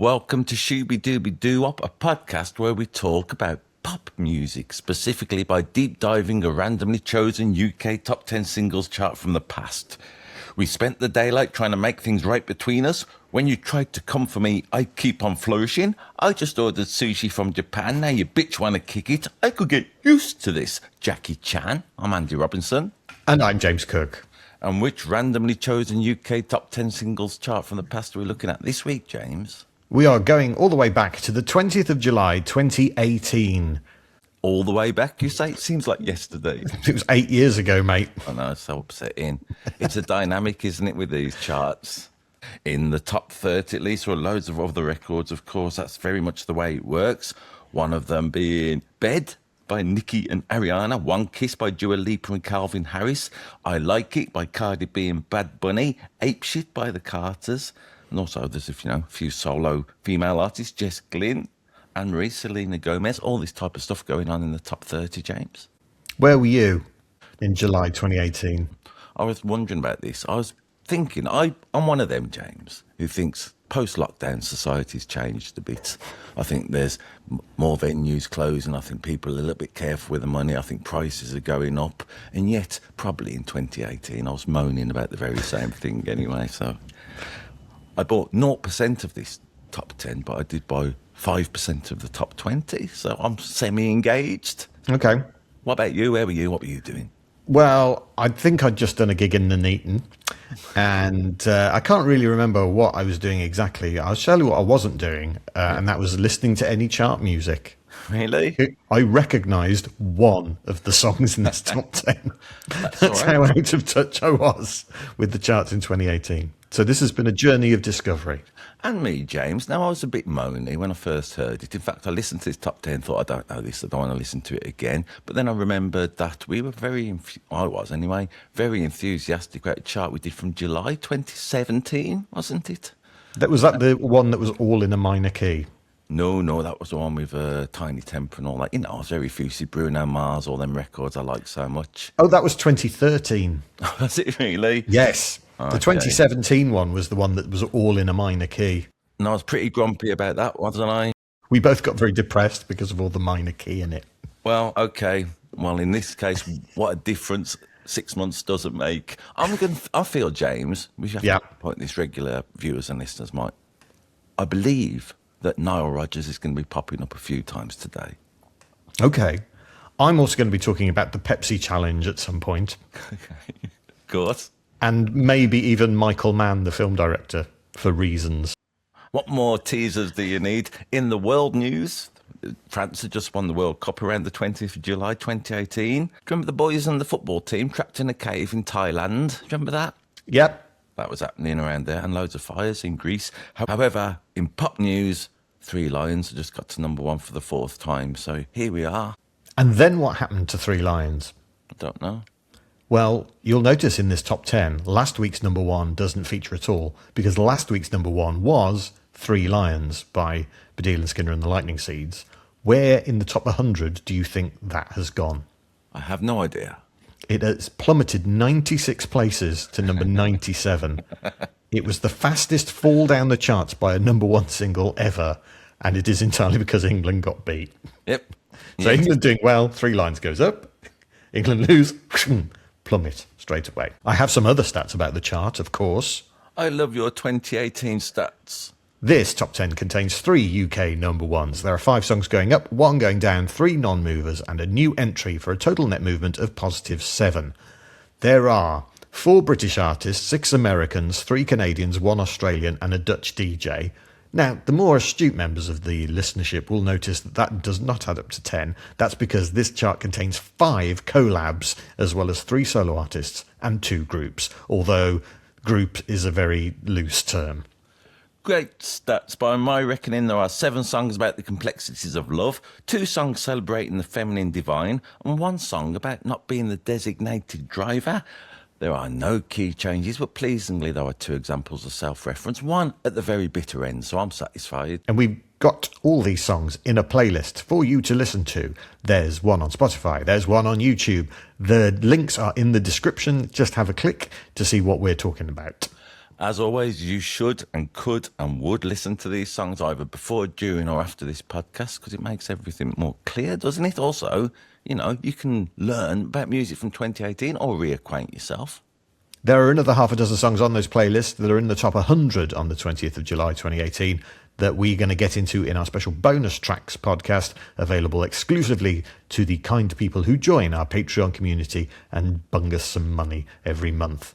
Welcome to Shooby Dooby Doo Wop, a podcast where we talk about pop music, specifically by deep diving a randomly chosen UK top 10 singles chart from the past. We spent the daylight trying to make things right between us. When you tried to come for me, I keep on flourishing. I just ordered sushi from Japan. Now you bitch want to kick it. I could get used to this. Jackie Chan. I'm Andy Robinson. And I'm James Cook. And which randomly chosen UK top 10 singles chart from the past are we looking at this week, James? We are going all the way back to the 20th of July, 2018. All the way back, you say? It seems like yesterday. It was 8 years ago, mate. I know, it's so upsetting. It's a dynamic, isn't it, with these charts? In the top 30, at least, or loads of other records, of course. That's very much the way it works. One of them being Bed by Nicki and Ariana, One Kiss by Dua Lipa and Calvin Harris, I Like It by Cardi B and Bad Bunny, Ape Shit by the Carters, and also there's a few solo female artists, Jess Glynn, Anne-Marie, Selena Gomez, all this type of stuff going on in the top 30, James. Where were you in July 2018? I was wondering about this. I was thinking, I'm one of them, James, who thinks post-lockdown society's changed a bit. I think there's more venues closing. I think people are a little bit careful with the money. I think prices are going up. And yet, probably in 2018, I was moaning about the very same thing anyway. So I bought 0% of this top 10, but I did buy 5% of the top 20. So I'm semi-engaged. Okay. What about you? Where were you? What were you doing? Well, I think I'd just done a gig in Nuneaton, and I can't really remember what I was doing exactly. I'll tell you what I wasn't doing, and that was listening to any chart music. Really? I recognised one of the songs in this top 10. That's how out of touch I was with the charts in 2018. So this has been a journey of discovery. And me, James. Now, I was a bit moany when I first heard it. In fact, I listened to this top 10, thought, I don't know this, I don't want to listen to it again. But then I remembered that we were I was anyway, very enthusiastic about a chart we did from July 2017, wasn't it? Was that the one that was all in a minor key? No, that was the one with Tiny Temper and all that. I was very effusive. Bruno Mars, all them records I like so much. Oh, that was 2013. Was it really? Yes. Okay. The 2017 one was the one that was all in a minor key. And I was pretty grumpy about that, wasn't I? We both got very depressed because of all the minor key in it. Well, okay. Well, in this case, what a difference 6 months doesn't make. I feel, James, we have to point this, regular viewers and listeners might. I believe that Nile Rodgers is going to be popping up a few times today. Okay. I'm also going to be talking about the Pepsi Challenge at some point. Okay. Of course. And maybe even Michael Mann, the film director, for reasons. What more teasers do you need? In the world news, France had just won the World Cup around the 20th of July 2018. Do you remember the boys and the football team trapped in a cave in Thailand? Do you remember that? Yep. That was happening around there, and loads of fires in Greece. However, in pop news, Three Lions just got to number one for the fourth time. So here we are. And then what happened to Three Lions? I don't know. Well, you'll notice in this top 10, last week's number one doesn't feature at all, because last week's number one was Three Lions by Baddiel and Skinner and the Lightning Seeds. Where in the top 100 do you think that has gone? I have no idea. It has plummeted 96 places to number 97. It was the fastest fall down the charts by a number one single ever, and it is entirely because England got beat. Yep. So England doing well, Three Lions goes up. England lose, plummet straight away. I have some other stats about the chart, of course. I love your 2018 stats. This top 10 contains 3 UK number ones. There are 5 songs going up, 1 going down, 3 non-movers, and a new entry for a total net movement of positive 7. There are 4 British artists, 6 Americans, 3 Canadians, 1 Australian, and a Dutch DJ. Now, the more astute members of the listenership will notice that that does not add up to 10. That's because this chart contains 5 collabs, as well as 3 solo artists and 2 groups, although group is a very loose term. Great stats. By my reckoning, there are 7 songs about the complexities of love, 2 songs celebrating the feminine divine, and 1 song about not being the designated driver. There are no key changes, but pleasingly there are 2 examples of self-reference, 1 at the very bitter end, so I'm satisfied. And we've got all these songs in a playlist for you to listen to. There's one on Spotify, there's one on YouTube. The links are in the description. Just have a click to see what we're talking about. As always, you should and could and would listen to these songs either before, during, or after this podcast because it makes everything more clear, doesn't it? Also, you can learn about music from 2018 or reacquaint yourself. There are another half a dozen songs on those playlists that are in the top 100 on the 20th of July 2018 that we're going to get into in our special bonus tracks podcast, available exclusively to the kind people who join our Patreon community and bung us some money every month.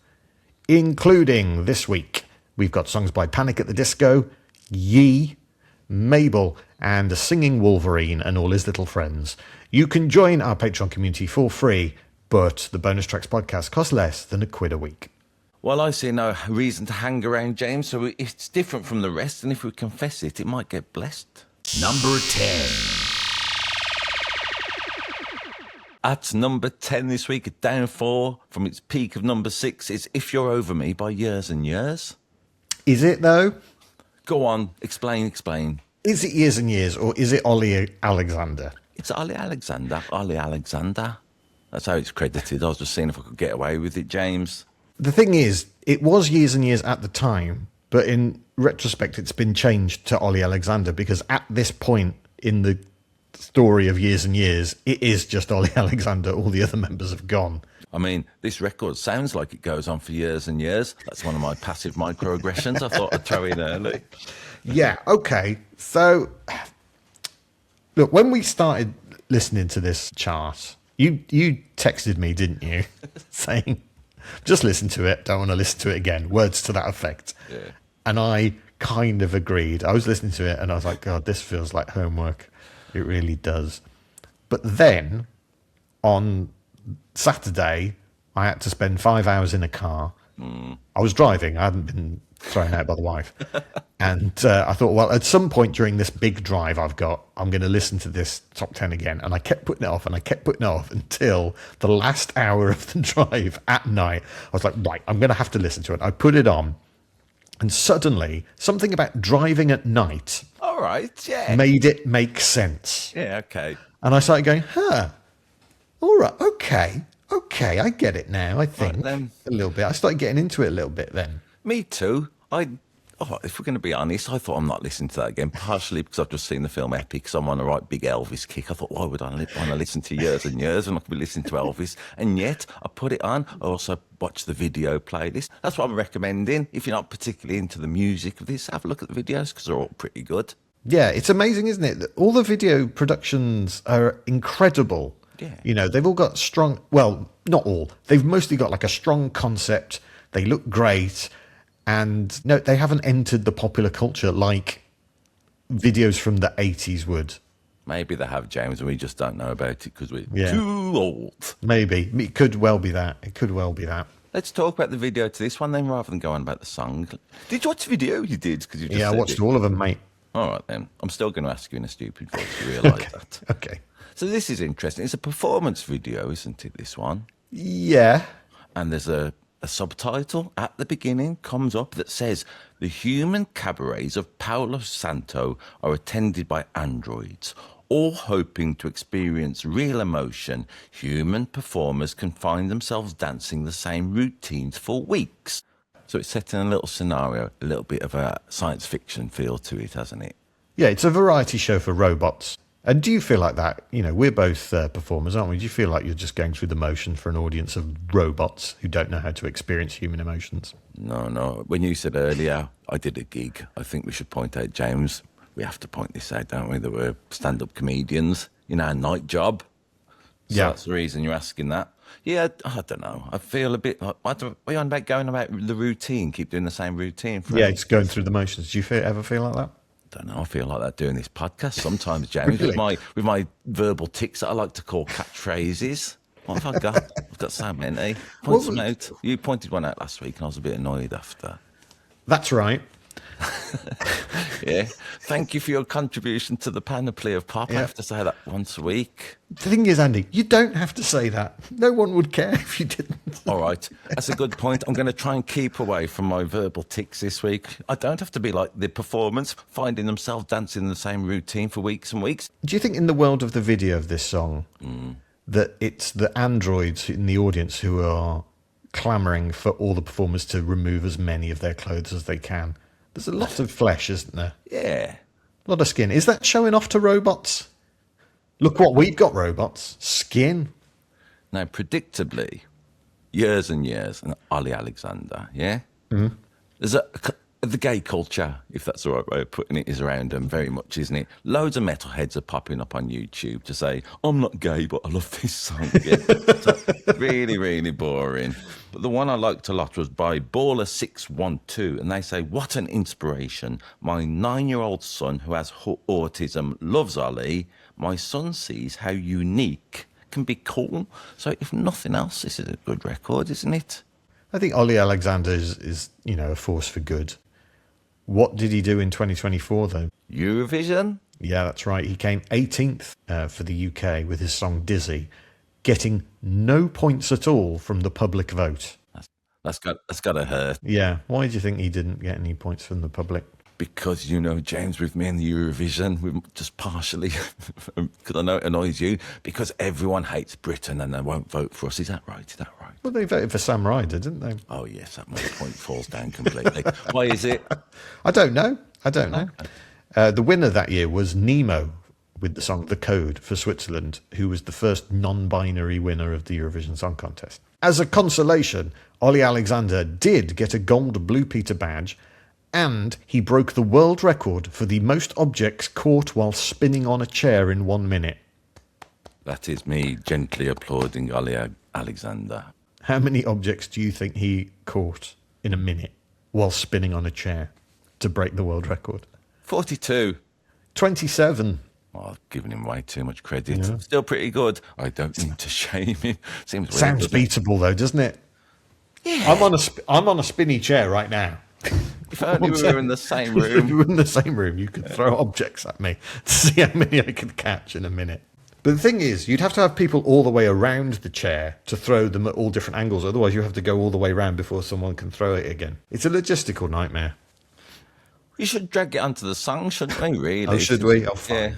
Including this week, we've got songs by Panic at the Disco, Yee, Mabel, and a singing Wolverine and all his little friends. You can join our Patreon community for free, but the bonus tracks podcast costs less than £1 a week. Well, I see no reason to hang around, James, so it's different from the rest, and if we confess it, it might get blessed. Number 10. At number 10 this week, a downfall from its peak of number 6 is If You're Over Me by Years and Years. Is it, though? Go on, explain. Is it Years and Years, or is it Ollie Alexander? It's Ollie Alexander. That's how it's credited. I was just seeing if I could get away with it, James. The thing is, it was Years and Years at the time, but in retrospect, it's been changed to Ollie Alexander because at this point in the story of Years and Years, it is just Ollie Alexander. All the other members have gone. I mean, this record sounds like it goes on for years and years. That's one of my passive microaggressions I thought I'd throw in early. Yeah, okay. So, look, when we started listening to this chart, you texted me, didn't you? Saying, just listen to it, don't want to listen to it again. Words to that effect. Yeah. And I kind of agreed. I was listening to it and I was like, God, this feels like homework. It really does. But then, on Saturday, I had to spend 5 hours in a car. I was driving. I hadn't been thrown out by the wife. And I thought, well, at some point during this big drive I've got, I'm going to listen to this top 10 again. And I kept putting it off and I kept putting it off until the last hour of the drive at night. I was like, right, I'm going to have to listen to it. I put it on. And suddenly, something about driving at night All right, yeah. made it make sense. Yeah, okay. And I started going, all right, okay, I get it now, I think, Right, then. a little bit. I started getting into it a little bit then. Me too. If we're going to be honest, I thought I'm not listening to that again, partially because I've just seen the film Epic, so I'm on a right big Elvis kick. I thought, why would I want to listen to Years and Years when I could be listening to Elvis? And yet, I put it on. I also watched the video playlist. That's what I'm recommending. If you're not particularly into the music of this, have a look at the videos because they're all pretty good. Yeah, it's amazing, isn't it? All the video productions are incredible. Yeah. You know, they've all got strong, well, not all. They've mostly got like a strong concept. They look great. And no, they haven't entered the popular culture like videos from the 80s would. Maybe they have, James, and we just don't know about it because we're Yeah. too old. Maybe. It could well be that. It could well be that. Let's talk about the video to this one then, rather than go on about the song. Did you watch the video? You did, because you just Yeah, I said watched it. all of them, mate. All right, then. I'm still going to ask you in a stupid voice to realise that. Okay. So this is interesting. It's a performance video, isn't it, this one? Yeah. And there's a subtitle at the beginning comes up that says, the human cabarets of Palo Santo are attended by androids. All hoping to experience real emotion, human performers can find themselves dancing the same routines for weeks. So it's set in a little scenario, a little bit of a science fiction feel to it, hasn't it? Yeah, it's a variety show for robots. And do you feel like that? You know, we're both performers, aren't we? Do you feel like you're just going through the motion for an audience of robots who don't know how to experience human emotions? No. When you said earlier, I did a gig, I think we should point out, James, we have to point this out, don't we, that we're stand-up comedians in our night job. So Yeah. that's the reason you're asking that. Yeah, I don't know. I feel a bit like, what are you on about going about the routine, keep doing the same routine? Yeah, it's going through the motions. Do you ever feel like that? I don't know. I feel like that doing this podcast sometimes, James, Really? with my verbal tics that I like to call catchphrases. What have I got? I've got so many. Point some out. You pointed one out last week, and I was a bit annoyed after. That's right. Yeah. Thank you for your contribution to the panoply of pop. I Yeah. have to say that once a week. The thing is, Andy, you don't have to say that. No one would care if you didn't. All right. That's a good point. I'm going to try and keep away from my verbal tics this week. I don't have to be like the performance, finding themselves dancing the same routine for weeks and weeks. Do you think in the world of the video of this song that it's the androids in the audience who are clamouring for all the performers to remove as many of their clothes as they can. There's a lot of flesh, isn't there? Yeah. A lot of skin. Is that showing off to robots? Look what we've got, robots. Skin. Now, predictably, years and years, and Ollie Alexander, yeah? There's the gay culture, if that's the right way of putting it, is around them very much, isn't it? Loads of metalheads are popping up on YouTube to say, I'm not gay, but I love this song. Yeah. So, really, really boring. But the one I liked a lot was by Baller612, and they say, what an inspiration. My 9-year-old son who has autism loves Ollie. My son sees how unique can be cool. So if nothing else, this is a good record, isn't it? I think Ollie Alexander is a force for good. What did he do in 2024, though? Eurovision? Yeah, that's right. He came 18th for the UK with his song Dizzy, getting no points at all from the public vote. That's got to hurt. Yeah. Why do you think he didn't get any points from the public? Because, James, with me in the Eurovision, we're just partially, because I know it annoys you, because everyone hates Britain and they won't vote for us. Is that right? Well, they voted for Sam Ryder, didn't they? Oh, yes, that point falls down completely. Why is it? I don't know. The winner that year was Nemo with the song The Code for Switzerland, who was the first non-binary winner of the Eurovision Song Contest. As a consolation, Ollie Alexander did get a gold Blue Peter badge, and he broke the world record for the most objects caught while spinning on a chair in 1 minute. That is me gently applauding Ollie Alexander. How many objects do you think he caught in a minute while spinning on a chair to break the world record? 42. 27. Oh, I've given him way too much credit. Yeah. Still pretty good. I don't mean to shame him. Seems Sounds beatable, though, doesn't it? Yeah. I'm on a spinny chair right now. If only we were in the same room. If we were in the same room, you could throw objects at me to see how many I could catch in a minute. But the thing is, you'd have to have people all the way around the chair to throw them at all different angles. Otherwise, you have to go all the way around before someone can throw it again. It's a logistical nightmare. We should drag it onto the song, shouldn't we, really? Oh, should we? Oh, fine. Yeah.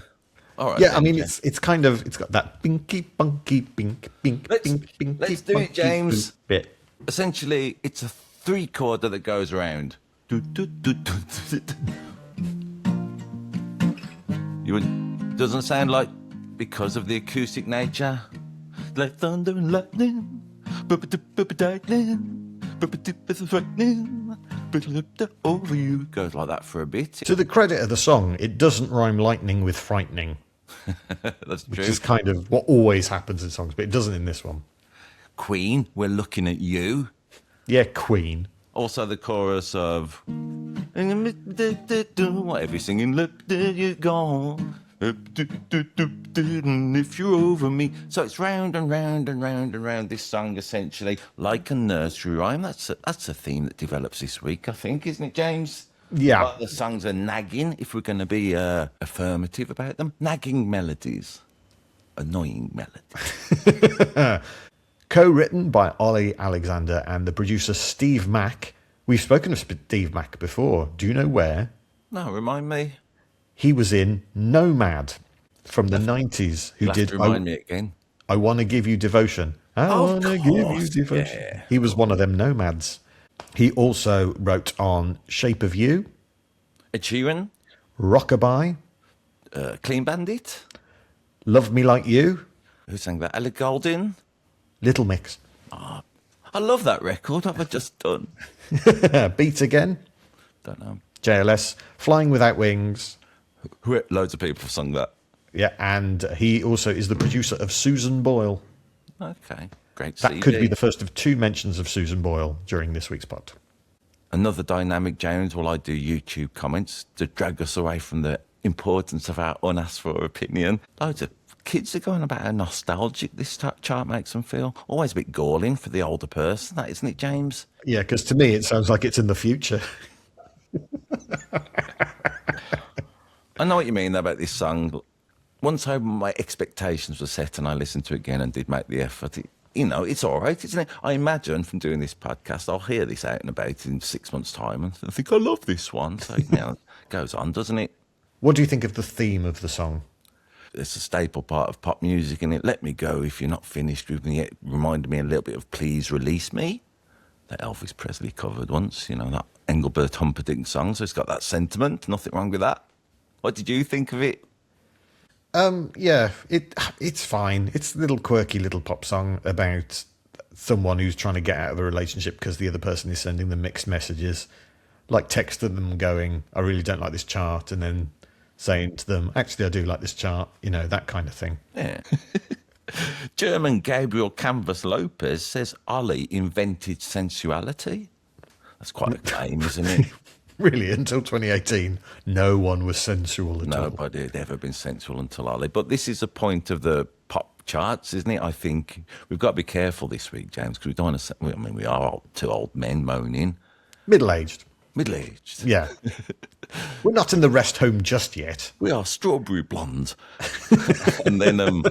All right, yeah, then, I mean, it's kind of, it's got that binky, bunky, bink, bink, bink, binky, let's do it, James. Bit. Essentially, it's a 3-chorder that goes around. Doesn't sound like, because of the acoustic nature, like thunder and lightning, over you, goes like that for a bit. To the credit of the song, it doesn't rhyme lightning with frightening. That's true. Which is kind of what always happens in songs, but it doesn't in this one. Queen, we're looking at you. Yeah, Queen. Also the chorus of whatever you're singing, look, there you go. If you're over me. So it's round and round and round and round, this song, essentially, like a nursery rhyme. That's a theme that develops this week, I think, isn't it, James? Yeah. Like the songs are nagging, if we're going to be affirmative about them. Nagging melodies. Annoying melodies. Co-written by Ollie Alexander and the producer Steve Mack. We've spoken of Steve Mack before. Do you know where? No, remind me. He was in Nomad from the 90s. Who did remind me again. I Want to Give You Devotion. I want to give you devotion. Yeah. He was one of them nomads. He also wrote on Shape of You. Ed Sheeran. Rockabye. Clean Bandit. Love Me Like You. Who sang that? Ellie Goulding. Little Mix. Oh, I love that record. What have I just done? Beat Again. Don't know. JLS. Flying Without Wings. Loads of people have sung that. Yeah, and he also is the producer of Susan Boyle. Okay, great. That could be the first of 2 mentions of Susan Boyle during this week's pod. Another dynamic, James, while I do YouTube comments to drag us away from the importance of our unasked for opinion. Loads of kids are going about how nostalgic this chart makes them feel. Always a bit galling for the older person, that isn't it, James? Yeah, because to me it sounds like it's in the future. I know what you mean about this song, but once my expectations were set and I listened to it again and did make the effort, it's all right, isn't it? I imagine from doing this podcast, I'll hear this out and about in 6 months' time and I think I love this one. So, it goes on, doesn't it? What do you think of the theme of the song? It's a staple part of pop music, and it let me go if you're not finished with me. It reminded me a little bit of Please Release Me. that Elvis Presley covered once, you know, that Engelbert Humperdinck song. So it's got that sentiment. Nothing wrong with that. What did you think of it? Yeah, it's fine. It's a little quirky little pop song about someone who's trying to get out of a relationship because the other person is sending them mixed messages, like texting them going, I really don't like this chart, and then saying to them, actually, I do like this chart, you know, that kind of thing. Yeah. German Gabriel Canvas Lopez says Ollie invented sensuality. That's quite a claim, isn't it? Really, until 2018, no one was sensual at all. Nobody had ever been sensual until Ollie. But this is a point of the pop charts, isn't it? I think we've got to be careful this week, James, because we don't want to. I mean, we are two old men moaning. Middle-aged. Middle-aged. Yeah. We're not in the rest home just yet. We are strawberry blonde. And then,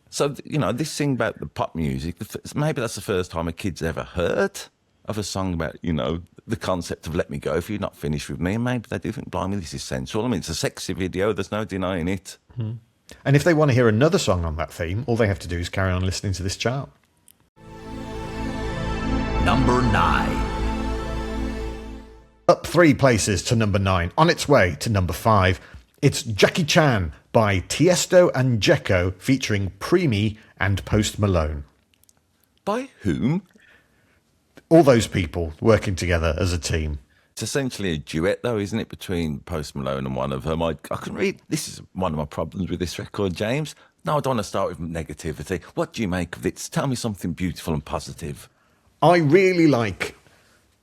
so, you know, this thing about the pop music, maybe that's the first time a kid's ever heard of a song about, you know, the concept of let me go if you're not finished with me. And maybe they do think, blimey, this is sensual. I mean, it's a sexy video. There's no denying it. Mm. And if they want to hear another song on that theme, all they have to do is carry on listening to this chart. Number 9. Up 3 places to number 9. On its way to number 5, it's Jackie Chan by Tiesto and Dzeko featuring Preemie and Post Malone. By whom? All those people working together as a team. It's essentially a duet, though, isn't it, between Post Malone and one of them? I can read. This is one of my problems with this record, James. No, I don't want to start with negativity. What do you make of this? Tell me something beautiful and positive. I really like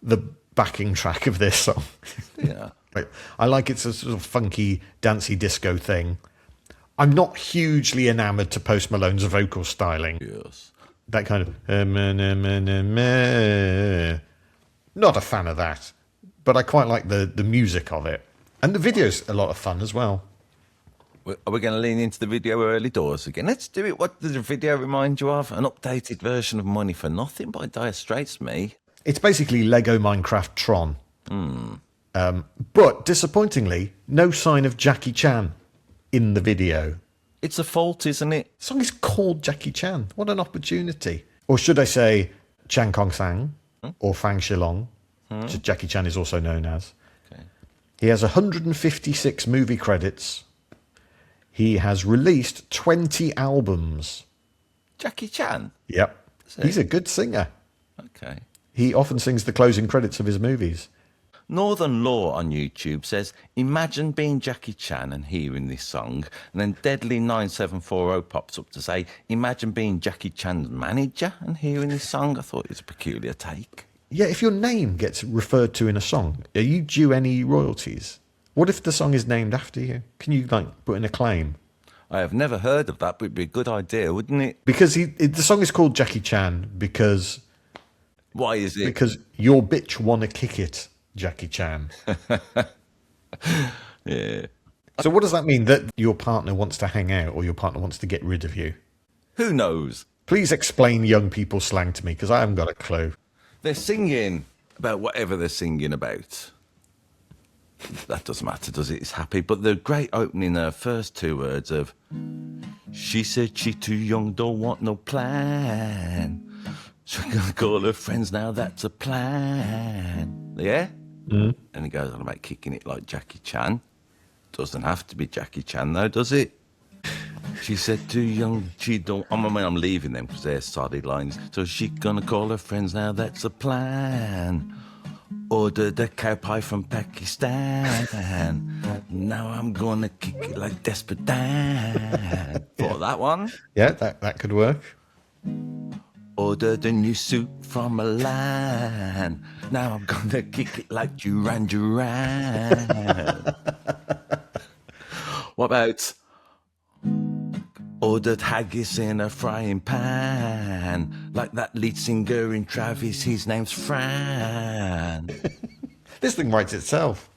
the backing track of this song. Yeah. I like it's a sort of funky, dancey disco thing. I'm not hugely enamoured to Post Malone's vocal styling. Yes. That kind of... Not a fan of that. But I quite like the music of it. And the video's a lot of fun as well. Are we going to lean into the video early doors again? Let's do it. What does the video remind you of? An updated version of Money for Nothing by Dire Straits, me. It's basically Lego Minecraft Tron. But disappointingly, no sign of Jackie Chan in the video. It's a fault, isn't it? The song is called Jackie Chan. What an opportunity. Or should I say Chan Kong Sang or Fang Shilong, which Jackie Chan is also known as. Okay. He has 156 movie credits. He has released 20 albums. Jackie Chan? Yep. He's a good singer. Okay. He often sings the closing credits of his movies. Northern Law on YouTube says, imagine being Jackie Chan and hearing this song. And then Deadly 9740 pops up to say, imagine being Jackie Chan's manager and hearing this song. I thought it was a peculiar take. Yeah, if your name gets referred to in a song, are you due any royalties? What if the song is named after you? Can you, put in a claim? I have never heard of that, but it'd be a good idea, wouldn't it? Because the song is called Jackie Chan because... Why is it? Because your bitch wanna kick it, Jackie Chan. Yeah. So what does that mean? That your partner wants to hang out or your partner wants to get rid of you? Who knows? Please explain young people slang to me because I haven't got a clue. They're singing about whatever they're singing about. That doesn't matter, does it? It's happy. But the great opening, first 2 words of, she said she too young, don't want no plan. She's going to call her friends now, that's a plan. Yeah? And he goes on about kicking it like Jackie Chan. Doesn't have to be Jackie Chan, though, does it? She said too young, she don't... I'm leaving them because they're solid lines. So she going to call her friends now, that's a plan. Ordered a cow pie from Pakistan. Now I'm going to kick it like Desperate Dan. Thought that one? Yeah, that could work. Ordered a new suit from Milan. Now I'm gonna kick it like Duran Duran. What about ordered haggis in a frying pan? Like that lead singer in Travis, his name's Fran. This thing writes itself.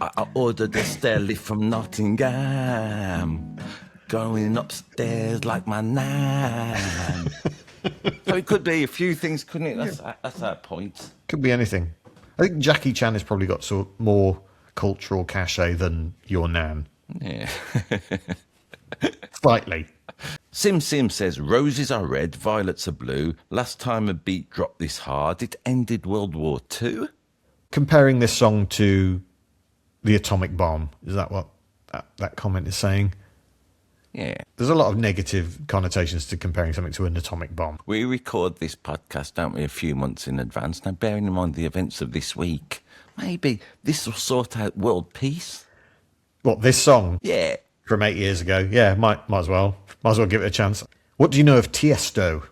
I ordered a stair lift from Nottingham. Going upstairs like my nan. So it could be a few things, couldn't it? That's that point. Could be anything. I think Jackie Chan has probably got more cultural cachet than your nan. Yeah. Slightly. Sim Sim says, roses are red, violets are blue. Last time a beat dropped this hard, it ended World War II. Comparing this song to the atomic bomb, is that what that comment is saying? Yeah. There's a lot of negative connotations to comparing something to an atomic bomb. We record this podcast, don't we, a few months in advance. Now, bearing in mind the events of this week, maybe this will sort out world peace. What, this song? Yeah. From 8 years ago? Yeah, might as well. Might as well give it a chance. What do you know of Tiesto?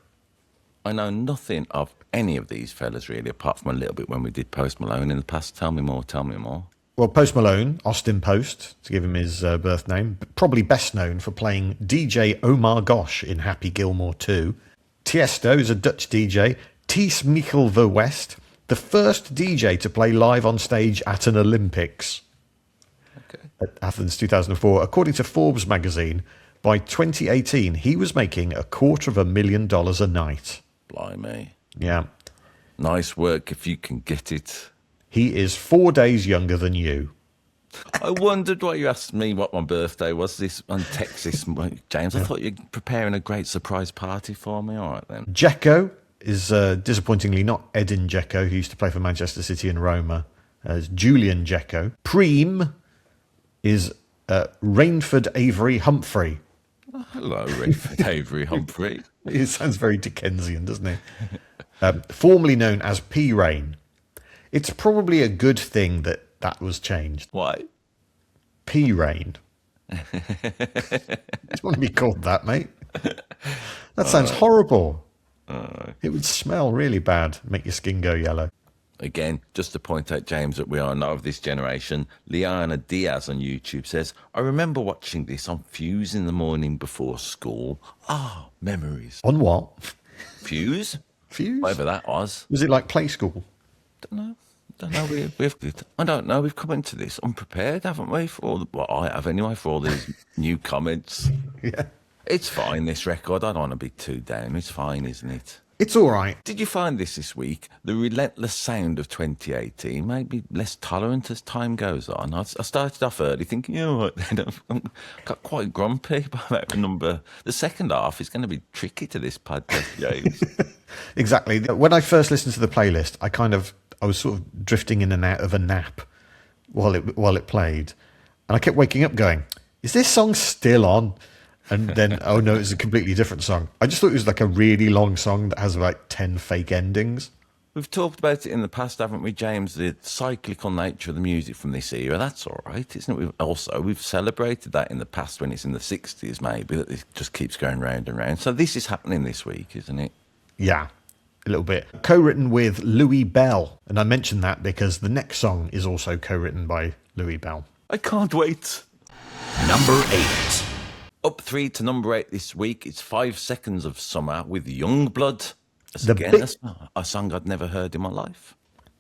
I know nothing of any of these fellas, really, apart from a little bit when we did Post Malone in the past. Tell me more, tell me more. Well, Post Malone, Austin Post, to give him his birth name, probably best known for playing DJ Omar Gosh in Happy Gilmore 2. Tiesto is a Dutch DJ, Ties Michel the West, the first DJ to play live on stage at an Olympics. Okay. At Athens 2004. According to Forbes magazine, by 2018, he was making $250,000 a night. Blimey. Yeah. Nice work if you can get it. He is 4 days younger than you. I wondered why you asked me what my birthday was this on Texas, James. I thought you were preparing a great surprise party for me. All right, then. Dzeko is disappointingly not Edin Dzeko, who used to play for Manchester City and Roma. It's Julian Dzeko. Preem is Rainford Avery Humphrey. Oh, hello, Rainford Avery Humphrey. It sounds very Dickensian, doesn't it? Formerly known as P. Rain. It's probably a good thing that was changed. Why? P. Rain. Do you want to be called that, mate? That sounds horrible. It would smell really bad, make your skin go yellow. Again, just to point out, James, that we are not of this generation, Liana Diaz on YouTube says, I remember watching this on Fuse in the morning before school. Ah, memories. On what? Fuse? Fuse? Whatever that was. Was it like play school? Don't know. I don't know. We've come into this unprepared, haven't we? For all well, I have anyway, for all these new comments. Yeah. It's fine, this record. I don't want to be too down. It's fine, isn't it? It's all right. Did you find this week? The relentless sound of 2018 may be less tolerant as time goes on. I started off early thinking, you know what, I got quite grumpy about the number. The second half is going to be tricky to this podcast, James. Exactly. When I first listened to the playlist, I was sort of drifting in and out of a nap while it played. And I kept waking up going, is this song still on? And then, oh no, it's a completely different song. I just thought it was like a really long song that has about 10 fake endings. We've talked about it in the past, haven't we, James? The cyclical nature of the music from this era. That's all right, isn't it? We've celebrated that in the past when it's in the 60s, maybe, that it just keeps going round and round. So this is happening this week, isn't it? Yeah, a little bit. Co-written with Louis Bell. And I mentioned that because the next song is also co-written by Louis Bell. I can't wait. Number 8. Up 3 to number 8 this week. It's 5 Seconds of Summer with Youngblood. A song I'd never heard in my life.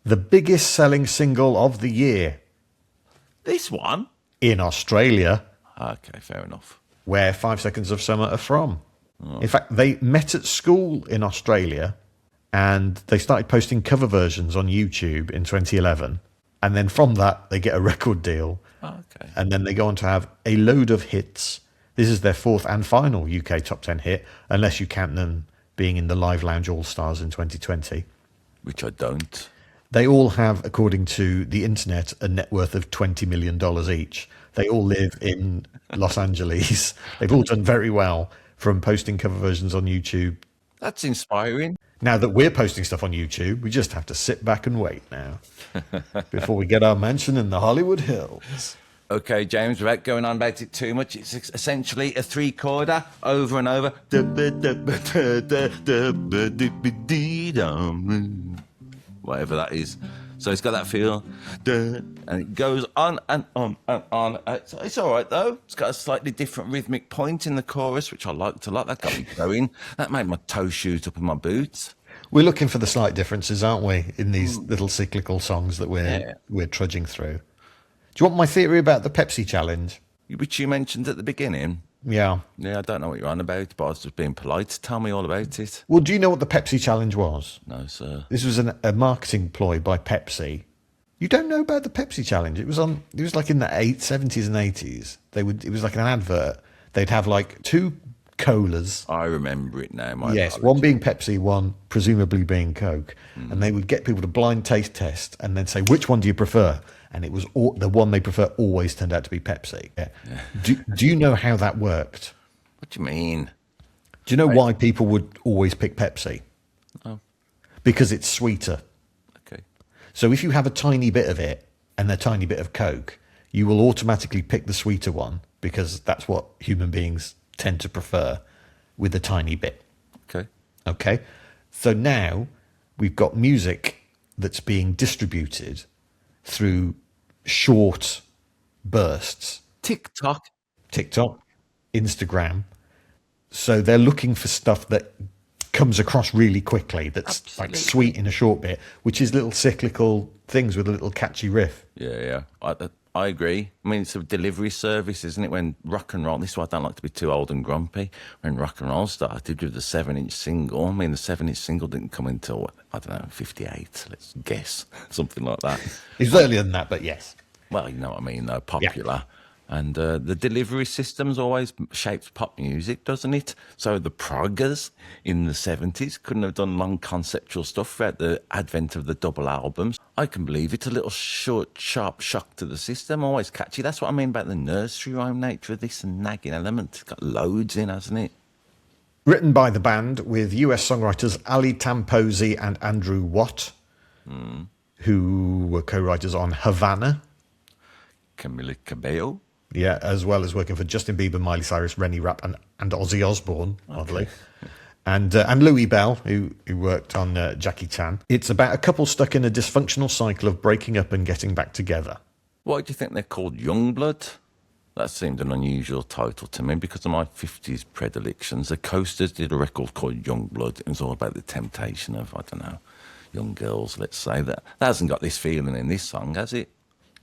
The biggest selling single of the year. This one? In Australia. Okay, fair enough. Where 5 Seconds of Summer are from. Oh. In fact, they met at school in Australia and they started posting cover versions on YouTube in 2011. And then from that, they get a record deal. Okay. And then they go on to have a load of hits. This is their 4th and final UK top 10 hit, unless you count them being in the Live Lounge All-Stars in 2020. Which I don't. They all have, according to the internet, a net worth of $20 million each. They all live in Los Angeles. They've all done very well from posting cover versions on YouTube. That's inspiring. Now that we're posting stuff on YouTube, we just have to sit back and wait now before we get our mansion in the Hollywood Hills. Okay, James, without going on about it too much, it's essentially a 3-chorder over and over. Whatever that is. So it's got that feel. And it goes on and on and on. It's all right, though. It's got a slightly different rhythmic point in the chorus, which I liked a lot. That got me going. That made my toes shoot up in my boots. We're looking for the slight differences, aren't we, in these little cyclical songs that we're trudging through. Do you want my theory about the Pepsi challenge? Which you mentioned at the beginning. Yeah. Yeah, I don't know what you're on about, but I was just being polite. Tell me all about it. Well, do you know what the Pepsi challenge was? No, sir. This was a marketing ploy by Pepsi. You don't know about the Pepsi challenge? It was like in the 70s and 80s. It was like an advert. They'd have like 2 colas. I remember it now. My Yes, apologies. one being Pepsi, one presumably being Coke. And they would get people to blind taste test and then say, which one do you prefer? And it was the one they prefer always turned out to be Pepsi. Yeah. Do you know how that worked? What do you mean? Do you know why people would always pick Pepsi? Oh, Because it's sweeter. okay. So if you have a tiny bit of it and a tiny bit of Coke, you will automatically pick the sweeter one because that's what human beings tend to prefer with a tiny bit. Okay. Okay? So now we've got music that's being distributed through short bursts. TikTok. TikTok, Instagram. So they're looking for stuff that comes across really quickly, that's like sweet in a short bit, which is little cyclical things with a little catchy riff. Yeah. I agree. I mean, it's a delivery service, isn't it? When rock and roll, this is why I don't like to be too old and grumpy. When rock and roll started with the 7-inch single, I mean, the 7-inch single didn't come until, I don't know, 58, let's guess, something like that. It's earlier than that, but yes. Well, you know what I mean, though, popular. And the delivery system's always shaped pop music, doesn't it? So the proggers in the 70s couldn't have done long conceptual stuff throughout the advent of the double albums. I can believe it's a little short, sharp shock to the system, always catchy. That's what I mean about the nursery rhyme nature of this and nagging element. It's got loads in, hasn't it? Written by the band with US songwriters Ali Tamposi and Andrew Watt, who were co-writers on Havana. Camila Cabello. Yeah, as well as working for Justin Bieber, Miley Cyrus, Rennie Rapp, and Ozzy Osbourne, oddly. And Louis Bell, who worked on Jackie Chan. It's about a couple stuck in a dysfunctional cycle of breaking up and getting back together. Why do you think they're called Youngblood? That seemed an unusual title to me because of my 50s predilections. The Coasters did a record called Youngblood. It was all about the temptation of, I don't know, young girls, let's say. That hasn't got this feeling in this song, has it?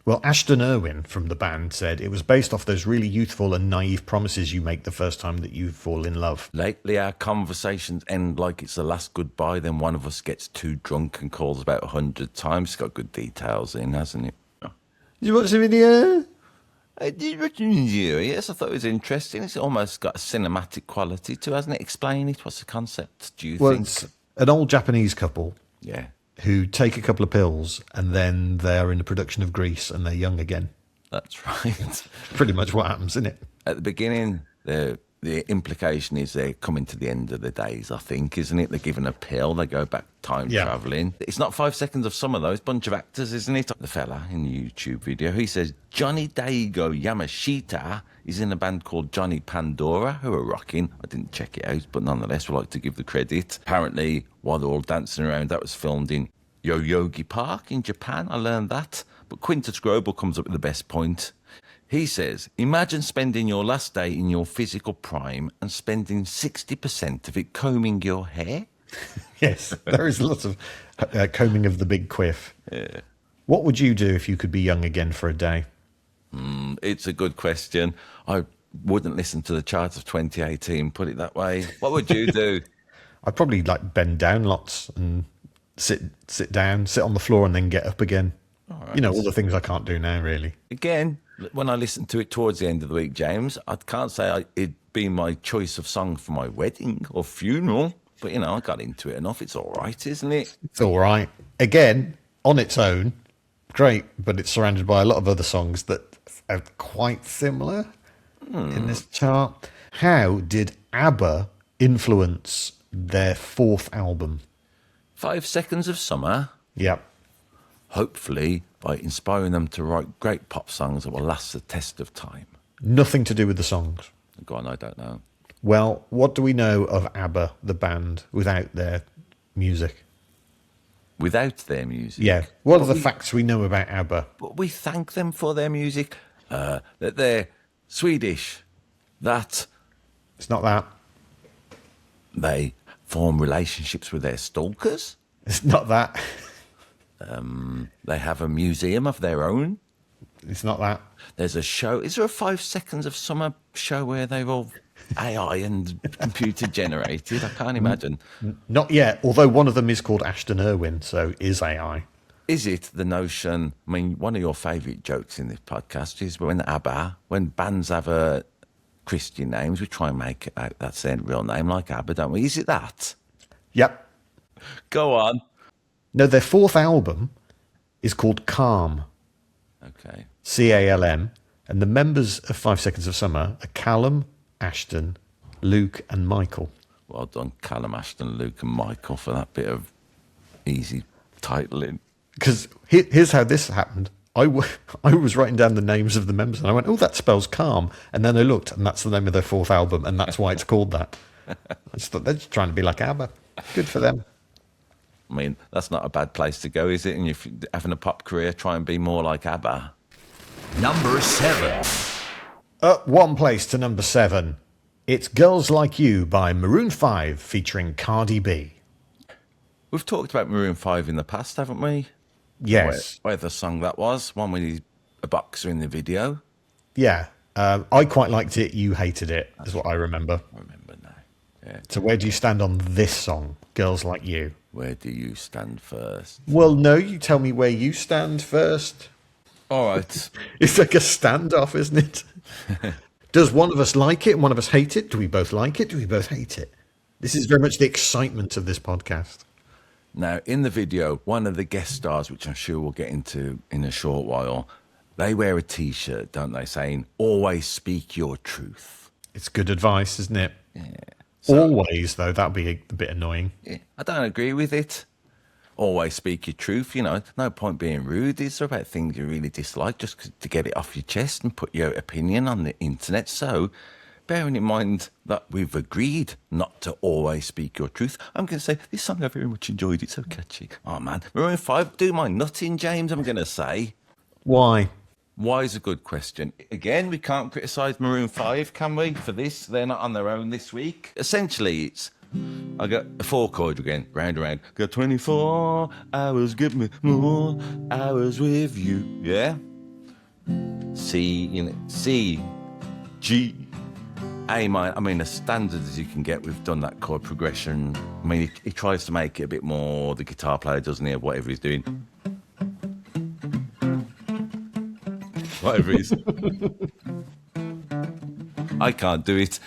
Well, Ashton Irwin from the band said it was based off those really youthful and naive promises you make the first time that you fall in love. Lately, our conversations end like it's the last goodbye, then one of us gets too drunk and calls about 100 times. It's got good details in, hasn't it? Did you watch the video? I did watch the video, yes. I thought it was interesting. It's almost got a cinematic quality to it, hasn't it? Explain it. What's the concept, do you think? It's an old Japanese couple Yeah. who take a couple of pills and then they're in a production of Grease and they're young again. That's right. Pretty much what happens, isn't it? At the beginning, the implication is they're coming to the end of the days, I think, isn't it? They're given a pill, they go back time travelling. It's not 5 seconds of summer, though. It's a bunch of actors, isn't it? The fella in the YouTube video, he says Johnny Daigo Yamashita is in a band called Johnny Pandora, who are rocking. I didn't check it out, but nonetheless, we like to give the credit. Apparently, while they're all dancing around, that was filmed in Yoyogi Park in Japan. I learned that. But Quintus Grobel comes up with the best point. He says, imagine spending your last day in your physical prime and spending 60% of it combing your hair. Yes, there is lots of combing of the big quiff. Yeah. What would you do if you could be young again for a day? It's a good question. I wouldn't listen to the charts of 2018, put it that way. What would you do? I'd probably like bend down lots and sit down, sit on the floor and then get up again. Right. You know, all the things I can't do now, really. Again, when I listen to it towards the end of the week, James, I can't say it'd be my choice of song for my wedding or funeral. But, you know, I got into it enough. It's all right, isn't it? It's all right. Again, on its own, great, but it's surrounded by a lot of other songs that are quite similar in this chart. How did ABBA influence their fourth album? 5 Seconds of Summer. Yep. Hopefully by inspiring them to write great pop songs that will last the test of time. Nothing to do with the songs. Go on, I don't know. Well, what do we know of ABBA, the band, without their music? Without their music. Yeah. What are the facts we know about ABBA? But we thank them for their music, that they're Swedish, that It's not that. they form relationships with their stalkers, It's not that. they have a museum of their own. It's not that. There's a show. Is there a 5 Seconds of Summer show where they're all AI and computer generated? I can't imagine. Not yet, although one of them is called Ashton Irwin, so is AI. Is it the notion? I mean, one of your favourite jokes in this podcast is when bands have a Christian names, we try and make it out that's their real name, like ABBA, don't we? Is it that? Yep. Go on. No, their fourth album is called Calm, Okay. Calm, and the members of 5 Seconds of Summer are Callum, Ashton, Luke, and Michael. Well done, Callum, Ashton, Luke, and Michael, for that bit of easy titling. Because here's how this happened. I was writing down the names of the members, and I went, oh, that spells calm. And then I looked, and that's the name of their fourth album, and that's why it's called that. I just thought, they're just trying to be like ABBA. Good for them. I mean, that's not a bad place to go, is it? And if you're having a pop career, try and be more like ABBA. Number 7. Up one place to number 7. It's Girls Like You by Maroon 5 featuring Cardi B. We've talked about Maroon 5 in the past, haven't we? Yes. Where the song that was, one with a boxer in the video. Yeah. I quite liked it. You hated it, is what I remember. I remember now. Yeah. So where do you stand on this song, Girls Like You? Where do you stand first? Well, no, you tell me where you stand first. All right. It's like a standoff, isn't it? Does one of us like it and one of us hate it? Do we both like it? Do we both hate it? This is very much the excitement of this podcast. Now, in the video, one of the guest stars, which I'm sure we'll get into in a short while, they wear a T-shirt, don't they, saying, always speak your truth. It's good advice, isn't it? Yeah. Always, though, that'd be a bit annoying. Yeah, I don't agree with it. Always speak your truth, you know. No point being rude. It's about things you really dislike, just to get it off your chest and put your opinion on the internet. So, bearing in mind that we've agreed not to always speak your truth, I'm going to say this song I very much enjoyed. It's so catchy. Oh, man. Maroon 5, do my nutting, James, I'm going to say. Why? Why is a good question. Again, we can't criticise Maroon 5, can we, for this? They're not on their own this week. Essentially, it's, I got a 4 chord again, round and round. Got 24 hours, give me more hours with you. Yeah? C, you know, C, G, A minor. I mean, as standard as you can get, we've done that chord progression. I mean, he tries to make it a bit more, the guitar player, doesn't he, of whatever he's doing. Whatever it is. I can't do it.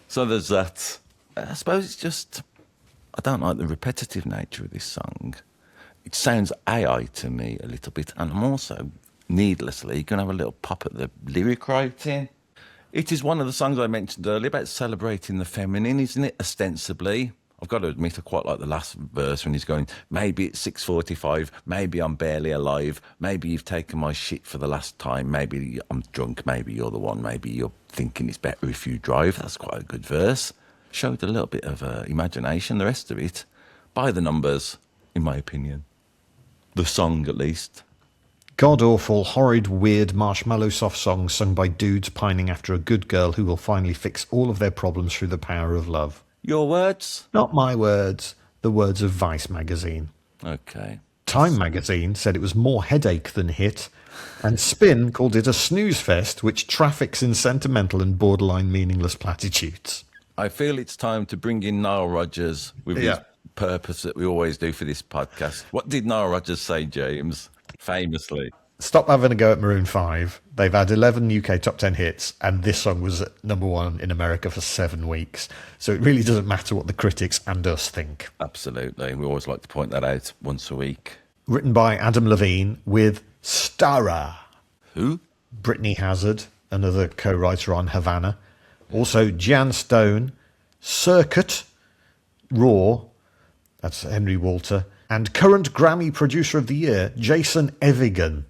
So there's that. I suppose it's just, I don't like the repetitive nature of this song. It sounds AI to me a little bit, and I'm also needlessly going to have a little pop at the lyric writing. It is one of the songs I mentioned earlier about celebrating the feminine, isn't it? Ostensibly. I've got to admit, I quite like the last verse when he's going, maybe it's 6:45, maybe I'm barely alive, maybe you've taken my shit for the last time, maybe I'm drunk, maybe you're the one, maybe you're thinking it's better if you drive. That's quite a good verse. Showed a little bit of imagination. The rest of it, by the numbers, in my opinion. The song, at least. God-awful, horrid, weird, marshmallow soft song sung by dudes pining after a good girl who will finally fix all of their problems through the power of love. Your words? Not my words, the words of Vice magazine. Okay. Time magazine said it was more headache than hit, and Spin called it a snooze fest which traffics in sentimental and borderline meaningless platitudes. I feel it's time to bring in Nile Rodgers with his purpose that we always do for this podcast. What did Nile Rodgers say, James? Famously. Stop having a go at Maroon 5. They've had 11 UK top 10 hits, and this song was at number 1 in America for 7 weeks. So it really doesn't matter what the critics and us think. Absolutely. We always like to point that out once a week. Written by Adam Levine with Starra. Who? Brittany Hazard, another co-writer on Havana. Also Jan Stone, Circuit, Raw, that's Henry Walter, and current Grammy Producer of the Year, Jason Evigan.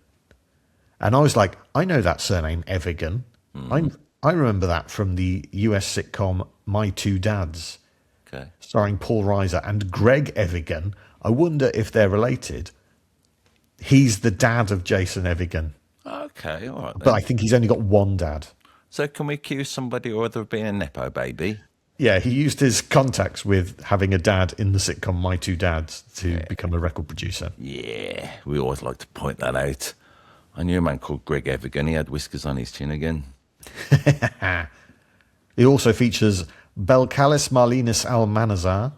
And I was like, I know that surname, Evigan. I remember that from the US sitcom My Two Dads, starring Paul Reiser and Greg Evigan. I wonder if they're related. He's the dad of Jason Evigan. Okay, all right then. But I think he's only got one dad. So can we accuse somebody or other of being a Nepo baby? Yeah, he used his contacts with having a dad in the sitcom My Two Dads to become a record producer. Yeah, we always like to point that out. I knew a man called Greg Evigan. He had whiskers on his chin again. He also features Belcalis Marlinus Almanazar.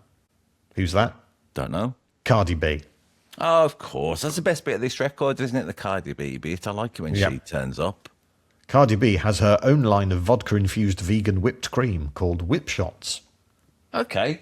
Who's that? Don't know. Cardi B. Oh, of course. That's the best bit of this record, isn't it? The Cardi B bit. I like it when she turns up. Cardi B has her own line of vodka-infused vegan whipped cream called Whip Shots. Okay.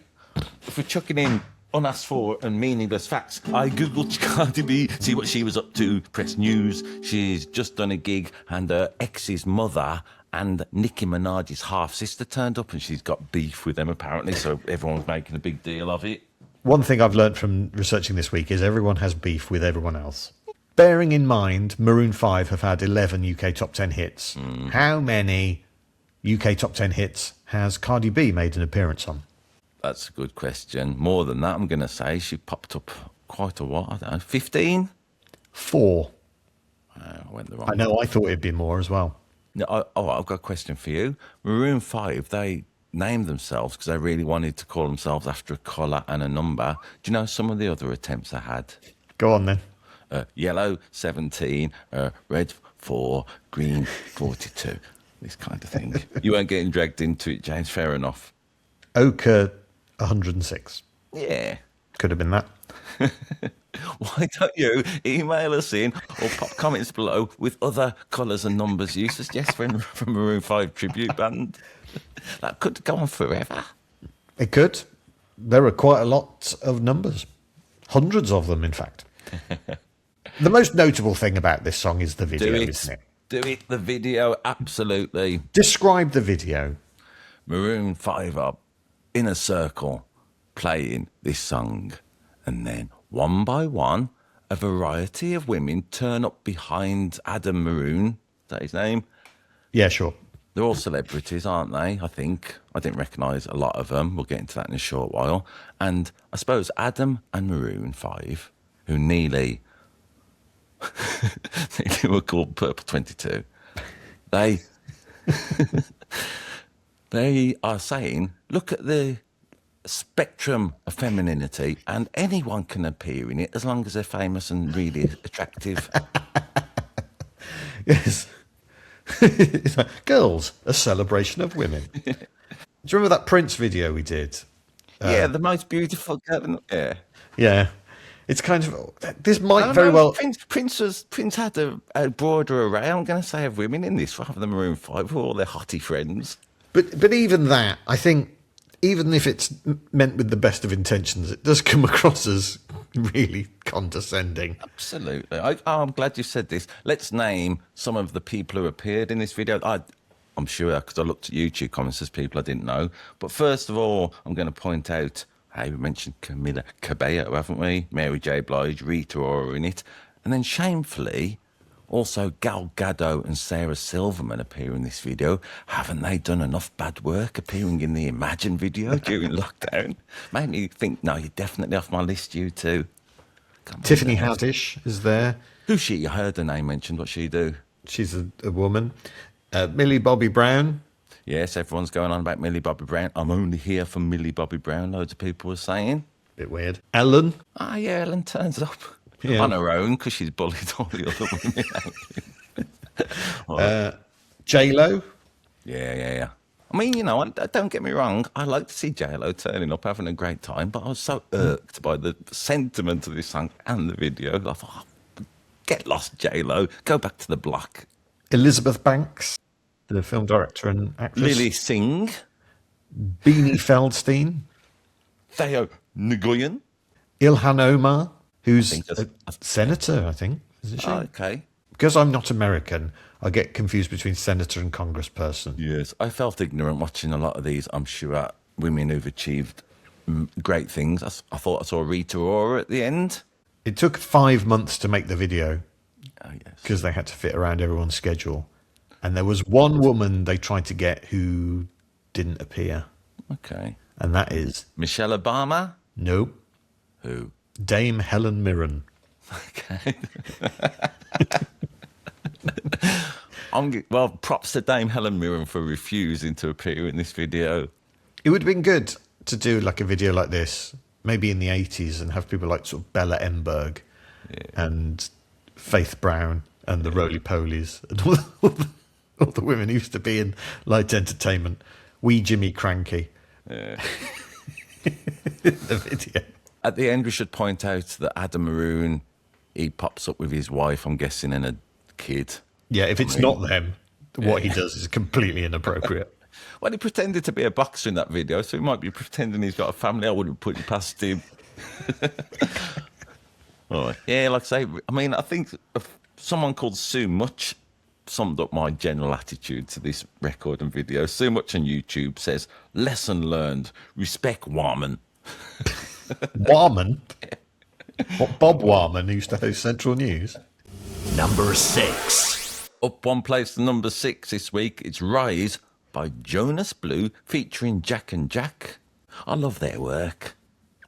If we're chucking in unasked for and meaningless facts, I googled Cardi B, see what she was up to, press news. She's just done a gig and her ex's mother and Nicki Minaj's half-sister turned up and she's got beef with them apparently, so everyone's making a big deal of it. One thing I've learnt from researching this week is everyone has beef with everyone else. Bearing in mind, Maroon 5 have had 11 UK top 10 hits. How many UK top 10 hits has Cardi B made an appearance on? That's a good question. More than that, I'm going to say she popped up quite a while. I don't know, 15? 4. I went the wrong I know, I thought it'd be more as well. No, I've got a question for you. Maroon 5, they named themselves because they really wanted to call themselves after a colour and a number. Do you know some of the other attempts they had? Go on then. Yellow, 17, red, 4, green, 42. This kind of thing. You weren't getting dragged into it, James. Fair enough. Ochre 106. Yeah. Could have been that. Why don't you email us in or pop comments below with other colours and numbers you suggest from Maroon 5 tribute band? That could go on forever. It could. There are quite a lot of numbers. Hundreds of them, in fact. The most notable thing about this song is the video, isn't it? Do it. The video, absolutely. Describe the video. Maroon 5 are in a circle playing this song, and then one by one, a variety of women turn up behind Adam Maroon. Is that his name? Yeah, sure. They're all celebrities, aren't they? I think. I didn't recognise a lot of them. We'll get into that in a short while. And I suppose Adam and Maroon 5, who nearly were called Purple 22, they are saying, look at the spectrum of femininity and anyone can appear in it as long as they're famous and really attractive. Yes. It's like, girls, a celebration of women. Do you remember that Prince video we did? Yeah, the most beautiful girl. Yeah. Yeah. It's kind of, this might very well... Prince had a broader array, I'm going to say, of women in this rather than Maroon 5 with all their hottie friends. But even that, I think, even if it's meant with the best of intentions, it does come across as really condescending. Absolutely. I'm glad you said this. Let's name some of the people who appeared in this video. I'm sure, because I looked at YouTube comments, there's people I didn't know. But first of all, I'm going to point out, hey, we mentioned Camila Cabello, haven't we? Mary J. Blige, Rita Ora in it. And then shamefully, also Gal Gadot and Sarah Silverman appear in this video. Haven't they done enough bad work appearing in the Imagine video during lockdown? Made me think, no, you're definitely off my list, you two. Tiffany Haddish is there. Who's she? I heard her name mentioned. What's she do? She's a woman. Millie Bobby Brown. Yes, everyone's going on about Millie Bobby Brown. I'm only here for Millie Bobby Brown, loads of people were saying. Bit weird. Ellen. Ah, yeah, Ellen turns up. Yeah. On her own, because she's bullied all the other women. J-Lo. Yeah. I mean, you know, don't get me wrong. I like to see J-Lo turning up, having a great time, but I was so irked by the sentiment of this song and the video. I thought, oh, get lost, J-Lo. Go back to the block. Elizabeth Banks, the film director and actress. Lily Singh. Beanie Feldstein. Theo Nguyen. Ilhan Omar, who's a senator, I think. Isn't she? Oh, okay. Because I'm not American, I get confused between senator and congressperson. Yes, I felt ignorant watching a lot of these, I'm sure, women who've achieved great things. I thought I saw Rita Ora at the end. It took 5 months to make the video. Oh, yes. Because they had to fit around everyone's schedule. And there was one woman they tried to get who didn't appear. Okay. And that is... Michelle Obama? Nope. Who? Dame Helen Mirren. Okay. Well, props to Dame Helen Mirren for refusing to appear in this video. It would have been good to do like a video like this, maybe in the 80s, and have people like sort of Bella Emberg and Faith Brown and the Roly Polies and all the women who used to be in light entertainment. Wee Jimmy Cranky. Yeah. The video. At the end, we should point out that Adam Maroon, he pops up with his wife, I'm guessing, and a kid. Yeah, if it's not them, what he does is completely inappropriate. Well, he pretended to be a boxer in that video, so he might be pretending he's got a family. I wouldn't put it past him. All right. Yeah, like I say, I mean, I think someone called Sue Much summed up my general attitude to this record and video. Sue Much on YouTube says, lesson learned, respect Warman. Warman? What, Bob Warman, who used to host Central News? Number 6. Up one place to number 6 this week, it's Rise by Jonas Blue featuring Jack and Jack. I love their work.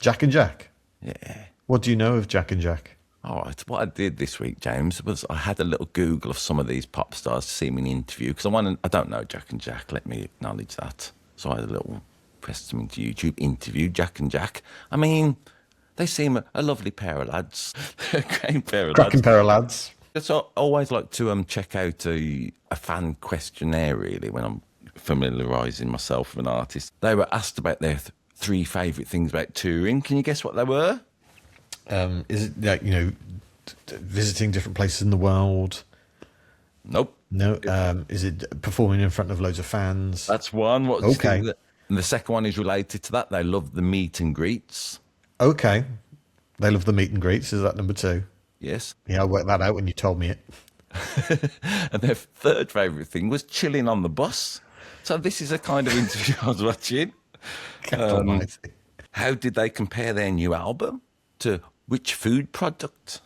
Jack and Jack? Yeah. What do you know of Jack and Jack? All right, what I did this week, James, was I had a little Google of some of these pop stars to see me in an interview, because I don't know Jack and Jack, let me acknowledge that. So I had a little, pressed them into YouTube, interview Jack and Jack. I mean, they seem a lovely pair of lads. A great pair of Cracking lads. pair of lads. So I always like to check out a fan questionnaire, really, when I'm familiarising myself with an artist. They were asked about their 3 favourite things about touring. Can you guess what they were? Is it like, visiting different places in the world? Nope. No. Is it performing in front of loads of fans? That's one. What's Okay. And the second one is related to that. They love the meet and greets. Okay. They love the meet and greets. Is that number 2? Yes. Yeah, I worked that out when you told me it. And their third favourite thing was chilling on the bus. So this is a kind of interview I was watching. Almighty. How did they compare their new album to which food product?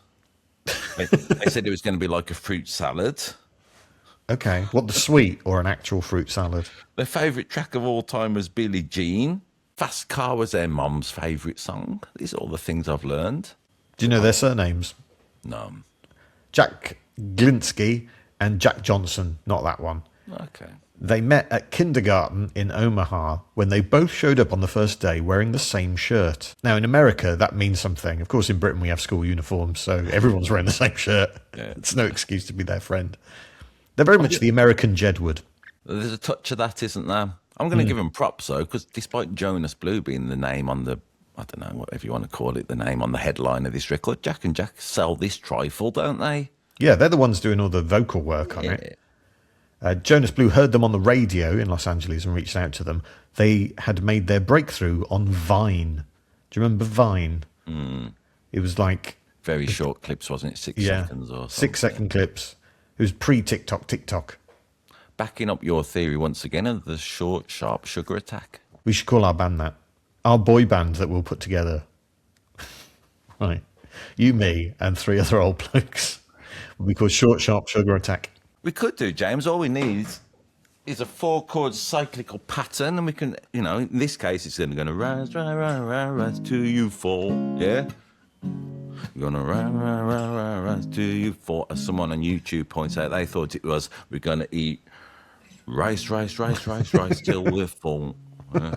They said it was going to be like a fruit salad. Okay. What, the sweet or an actual fruit salad? Their favourite track of all time was Billie Jean. Fast Car was their mum's favourite song. These are all the things I've learned. Do you know their surnames? No. Jack Glinsky and Jack Johnson. Not that one. Okay. They met at kindergarten in Omaha when they both showed up on the first day wearing the same shirt. Now, in America, that means something. Of course, in Britain, we have school uniforms, so everyone's wearing the same shirt. Yeah. It's no excuse to be their friend. They're very much the American Jedward. There's a touch of that, isn't there? I'm going to give them props, though, because despite Jonas Blue being the name on the, I don't know, whatever you want to call it, the name on the headline of this record, Jack and Jack sell this trifle, don't they? Yeah, they're the ones doing all the vocal work on it. Jonas Blue heard them on the radio in Los Angeles and reached out to them. They had made their breakthrough on Vine. Do you remember Vine? It was like... Very short clips, wasn't it? 6 seconds or something. 6-second clips. It was pre-TikTok. Backing up your theory once again of the short, sharp sugar attack. We should call our band that. Our boy band that we'll put together. Right. You, me, and 3 other old blokes. Will be called Short, Sharp Sugar Attack. We could do, James. All we need is a 4-chord cyclical pattern, and we can, in this case, it's going to rise, rise, rise, rise, rise till you fall. Yeah? You're going to rise, rise, rise, rise, rise till you fall. As someone on YouTube points out, they thought it was, we're going to eat rice, rice, rice, rice, rice till we fall. Yeah.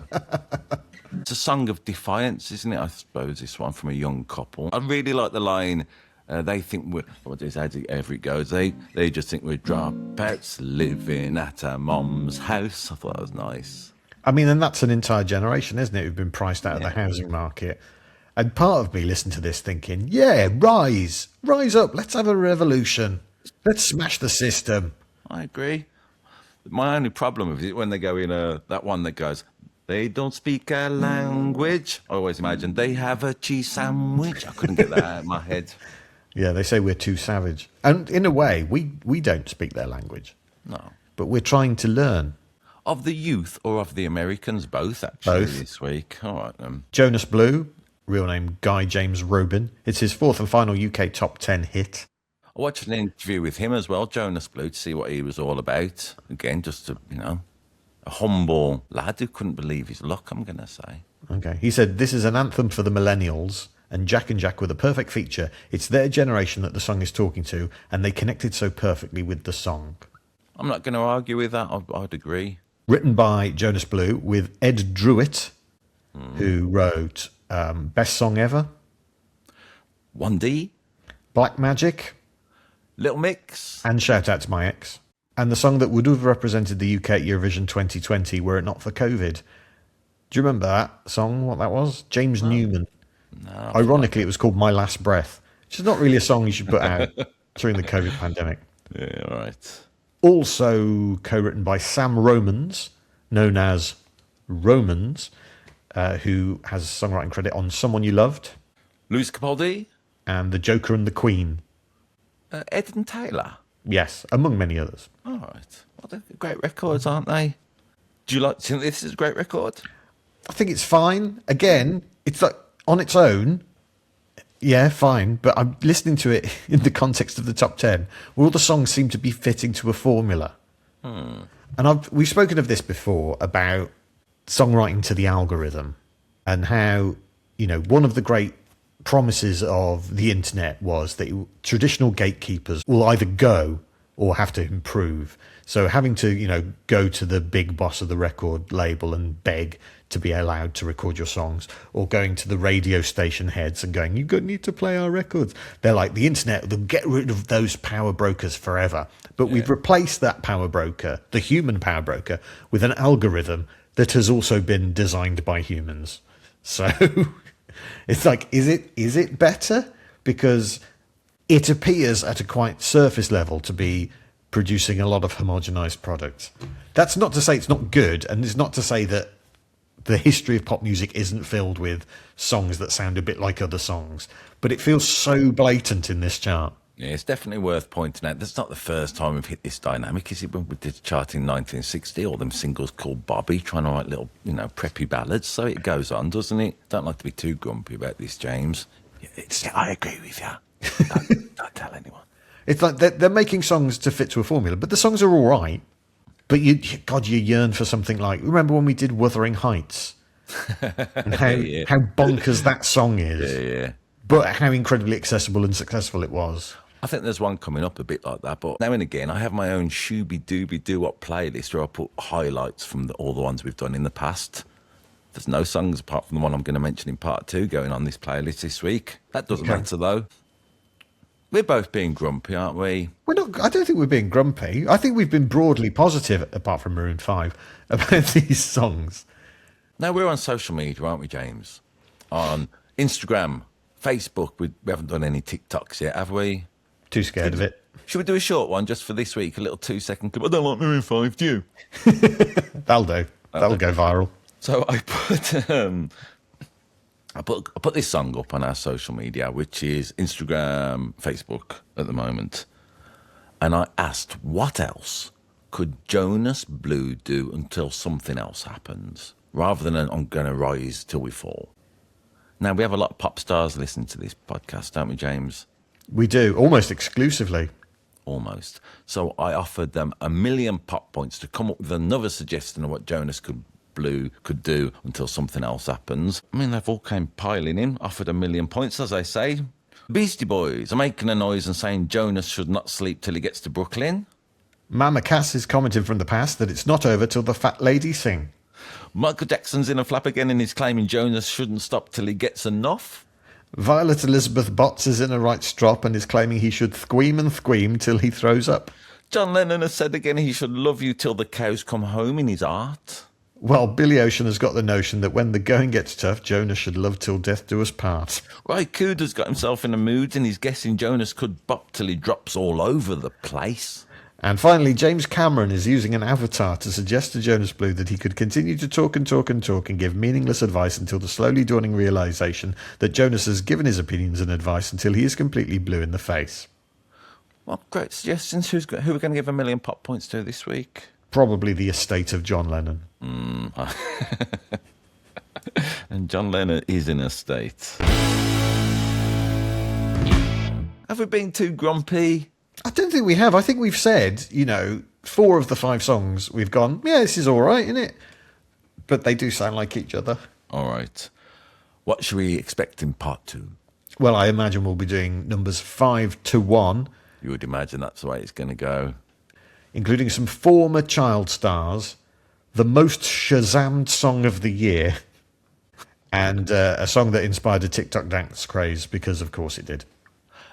It's a song of defiance, isn't it? I suppose this one from a young couple. I really like the line. They think we're, however it goes, they just think we're dropouts living at our mum's house. I thought that was nice. I mean, and that's an entire generation, isn't it, who've been priced out of the housing market. And part of me listened to this thinking, yeah, rise up, let's have a revolution. Let's smash the system. I agree. My only problem with it when they go in that one that goes, they don't speak our language. I always imagine they have a cheese sandwich. I couldn't get that out of my head. Yeah, they say we're too savage. And in a way, we don't speak their language. No. But we're trying to learn. Of the youth or of the Americans? Both, actually, Both. this week. All right, then. Jonas Blue, real name Guy James Robin. It's his 4th and final UK top 10 hit. I watched an interview with him as well, Jonas Blue, to see what he was all about. Again, just a humble lad who couldn't believe his luck, I'm going to say. Okay. He said, this is an anthem for the millennials, and Jack and Jack were the perfect feature. It's their generation that the song is talking to, and they connected so perfectly with the song. I'm not going to argue with that. I'd agree. Written by Jonas Blue with Ed Druitt, who wrote Best Song Ever, 1D, Black Magic, Little Mix, and Shout Out to My Ex. And the song that would have represented the UK at Eurovision 2020 were it not for COVID. Do you remember that song, what that was? James Newman. No. Ironically, it was called My Last Breath, which is not really a song you should put out during the COVID pandemic. Yeah, all right. Also co-written by Sam Romans, known as Romans, who has a songwriting credit on Someone You Loved Lewis Capaldi, and The Joker and the Queen. Ed and Taylor. Yes, among many others. All right. Well, they're great records, aren't they? Do you think this is a great record? I think it's fine. Again, it's like on its own, yeah, fine. But I'm listening to it in the context of the top 10, where all the songs seem to be fitting to a formula. And we've spoken of this before about songwriting to the algorithm and how, one of the great promises of the internet was that traditional gatekeepers will either go or have to improve. So having to, go to the big boss of the record label and beg to be allowed to record your songs, or going to the radio station heads and going, you need to play our records. They're like, the internet, they'll get rid of those power brokers forever. But we've replaced that power broker, the human power broker, with an algorithm that has also been designed by humans. So it's like, is it better? Because it appears at a quite surface level to be producing a lot of homogenized products. That's not to say it's not good, and it's not to say that the history of pop music isn't filled with songs that sound a bit like other songs, but it feels so blatant in this chart. Yeah, it's definitely worth pointing out. That's not the first time we've hit this dynamic, is it? When we did a chart in 1960, all them singles called Bobby, trying to write little, preppy ballads. So it goes on, doesn't it? Don't like to be too grumpy about this, James. I agree with you. Don't tell anyone. It's like they're making songs to fit to a formula, but the songs are all right. But you yearn for something like, remember when we did Wuthering Heights? And how bonkers that song is. Yeah. But how incredibly accessible and successful it was. I think there's one coming up a bit like that, but now and again I have my own shooby-dooby-doo-wop playlist where I put highlights from all the ones we've done in the past. There's no songs apart from the one I'm going to mention in part 2 going on this playlist this week. That doesn't matter though. We're both being grumpy, aren't we? We're not. I don't think we're being grumpy. I think we've been broadly positive, apart from Maroon 5, about these songs. Now, we're on social media, aren't we, James? On Instagram, Facebook. We haven't done any TikToks yet, have we? Too scared of it. Should we do a short one just for this week? A little 2-second clip. I don't like Maroon 5, do you? That'll do. That'll go viral. So I put this song up on our social media, which is Instagram, Facebook at the moment. And I asked, what else could Jonas Blue do until something else happens, rather than I'm going to rise till we fall? Now, we have a lot of pop stars listening to this podcast, don't we, James? We do, almost exclusively. Almost. So I offered them 1 million pop points to come up with another suggestion of what Jonas Blue could do until something else happens. I mean, they've all came piling in, offered 1 million points, as I say. Beastie Boys are making a noise and saying Jonas should not sleep till he gets to Brooklyn. Mama Cass is commenting from the past that it's not over till the fat ladies sing. Michael Jackson's in a flap again and he's claiming Jonas shouldn't stop till he gets enough. Violet Elizabeth Botts is in a right strop and is claiming he should thqueam and thqueam till he throws up. John Lennon has said again he should love you till the cows come home in his art. Well, Billy Ocean has got the notion that when the going gets tough, Jonas should love till death do us part. Ray Cooder's got himself in a mood and he's guessing Jonas could bop till he drops all over the place. And finally, James Cameron is using an avatar to suggest to Jonas Blue that he could continue to talk and talk and talk and give meaningless advice until the slowly dawning realisation that Jonas has given his opinions and advice until he is completely blue in the face. Well, great suggestions. Who are we going to give 1 million pop points to this week? Probably the estate of John Lennon. And John Lennon is in a state. Have we been too grumpy? I don't think we have. I think we've said, 4 of the 5 songs we've gone, yeah, this is all right, isn't it? But they do sound like each other. All right. What should we expect in part 2? Well, I imagine we'll be doing numbers 5 to 1. You would imagine that's the way it's going to go. Including some former child stars, the most Shazammed song of the year, and a song that inspired a TikTok dance craze, because of course it did.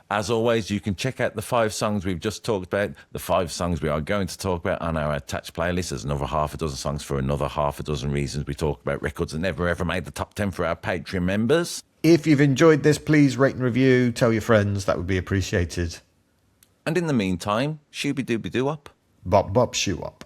As always, you can check out the 5 songs we've just talked about, the 5 songs we are going to talk about on our attached playlist. There's another half a dozen songs for another half a dozen reasons. We talk about records that never ever made the top 10 for our Patreon members. If you've enjoyed this, please rate and review, tell your friends, that would be appreciated. And in the meantime, shooby-dooby-doo-up. Bop Bop Shoo Wop.